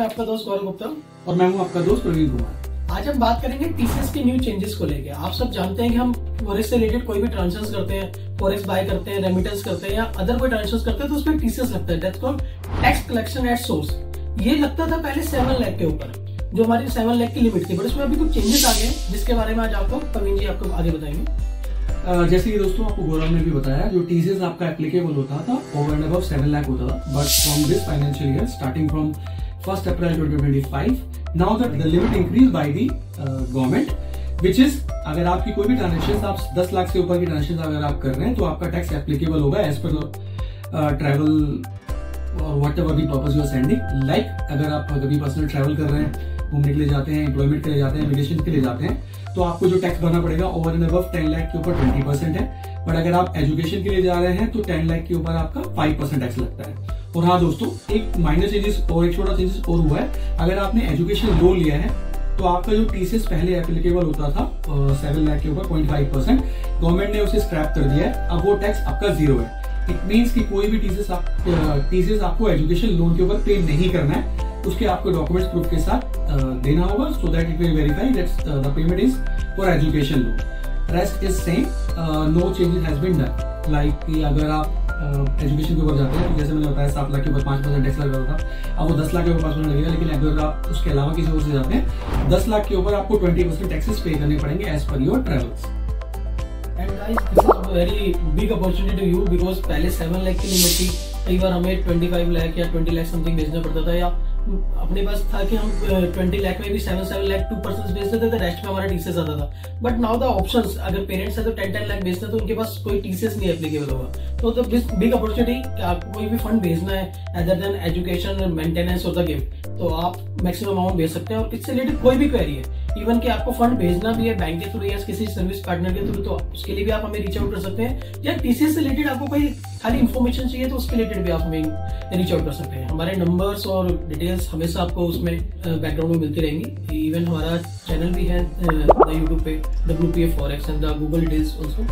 आपका दोस्त गौरव गुप्ता और मैं हूं आपका दोस्त प्रवीण कुमार। आज हम बात करेंगे टीसीएस के न्यू चेंजेस को लेकर। आप सब जानते हैं कि हम फॉरेक्स से रिलेटेड कोई भी ट्रांजेक्शन करते हैं, फॉरेक्स बाय करते हैं, रेमिटेंस करते हैं या अदर कोई ट्रांजेक्शन करते हैं तो उसमें टीसीएस लगता है, that's called tax collection at source. ये लगता था पहले 7 लाख के ऊपर, जो हमारी 7 लाख की लिमिट थी, बट उसमें अभी कुछ चेंजेस आ गए जिसके बारे में आज आपको प्रवीण जी आपको आगे बताएंगे। जैसे कि दोस्तों आपको गौरव ने भी बताया, जो टीसीएस आपका एप्लीकेबल होता था ओवर एंड अबव 7 लाख होता था, but from this financial year starting from 1 April 2025 now the limit increase by the government, which is अगर आपकी कोई भी ट्रांजेक्शन आप 10 लाख से ऊपर की ट्रांजेक्शन अगर आप कर रहे हैं तो आपका टैक्स एप्लीकेबल होगा एज पर ट्रैवल और whatever the purpose you are sending. Like अगर आप कभी पर्सनल ट्रैवल कर रहे हैं, घूमने के लिए जाते हैं, एम्प्लॉयमेंट के लिए जाते हैं, वेकेशन के लिए जाते हैं, तो आपको जो टैक्स भरना पड़ेगा ओवर एंड अबव 10 लाख के ऊपर 20% है। बट अगर आप एजुकेशन के लिए जा रहे हैं तो 10 लाख के ऊपर आपका 5% टैक्स लगता है। और हाँ दोस्तों, एक माइनर चेंजेस और एक छोटा चेंजेस और हुआ है। अगर आपने एजुकेशन लोन लिया है तो आपका जो टीसीएस पहले एप्लीकेबल होता था 7 लाख के ऊपर 0.5%, गवर्नमेंट ने उसे स्क्रैप कर दिया है। अब वो टैक्स आपका 0 है। इट मीन्स कि कोई भी टीसीएस आपको एजुकेशन लोन के ऊपर पे नहीं करना है, उसके आपको डॉक्यूमेंट्स प्रूफ के साथ देना होगा, so that it will verify that the payment is for education loan. Rest is same, no changes has been done. Like कि अगर आप एजुकेशन के ऊपर जाते हैं तो जैसे मैंने बताया 7 लाख के ऊपर 5% टैक्स लग रहा था, अब वो 10 लाख के ऊपर 5% लगेगा। लेकिन अगर आप उसके अलावा किसी और से जाते हैं 10 लाख के ऊपर आपको 20% टैक्सेस पे करने पड़ेंगे as per your travels. And guys, this is very big opportunity to you, because पहले 7 लाख की लिमिट थी, कई बार हमें 25 लाख या 20 लाख समथिंग बेचना पड़ता था, या अपने पास था कि हम 20 लाख में भी 7 लाख 2% बेच देते थे, रेस्ट में हमारा टीसीएस आता था। बट नाउ द ऑप्शंस, अगर पेरेंट्स है तो 10 लाख बेचते हैं तो उनके पास कोई टीसीएस नहीं एप्लीकेबल होगा। तो द बिग अपॉर्चुनिटी कि आपको कोई भी फंड भेजना है अदर देन एजुकेशन, मेंटेनेंस और द गिफ्ट, तो आप मैक्सिमम अमाउंट भेज सकते हैं। और इससे रिलेटेड कोई भी क्वेरी है, इवन कि आपको फंड भेजना भी है बैंक के थ्रू या किसी सर्विस पार्टनर के थ्रू, तो उसके लिए भी आप हमें रीच आउट कर सकते हैं। या टीसीएस से रिलेटेड आपको कोई खाली इन्फॉर्मेशन चाहिए तो उसके रिलेटेड भी आप हमें रीच आउट कर सकते हैं। हमारे नंबर्स और डिटेल्स हमेशा आपको उसमें बैकग्राउंड में मिलती रहेंगी। इवन हमारा चैनल भी है यूट्यूब पे WPF Forex and the Google deals also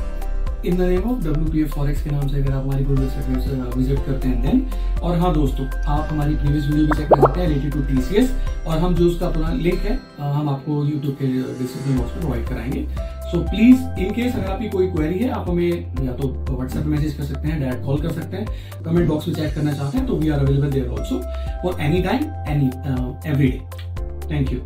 in the name of WPF Forex के नाम से अगर आप हमारी गूगल वेबसाइट विजिट करते हैं देन। और हाँ दोस्तों, आप हमारी प्रीवियस वीडियो भी चेक कर सकते हैं रिलेटेड टू टीसीएस, और हम जो उसका पूरा लिंक है हम आपको यूट्यूब के डिस्क्रिप्शन बॉक्स में प्रोवाइड कराएंगे। सो प्लीज इन केस अगर आपकी कोई क्वेरी है आप हमें या तो व्हाट्सएप पे मैसेज कर सकते हैं, डायरेक्ट कॉल कर सकते हैं, कमेंट बॉक्स में चेक करना चाहते हैं तो we are available there also for any time any every day. Thank you.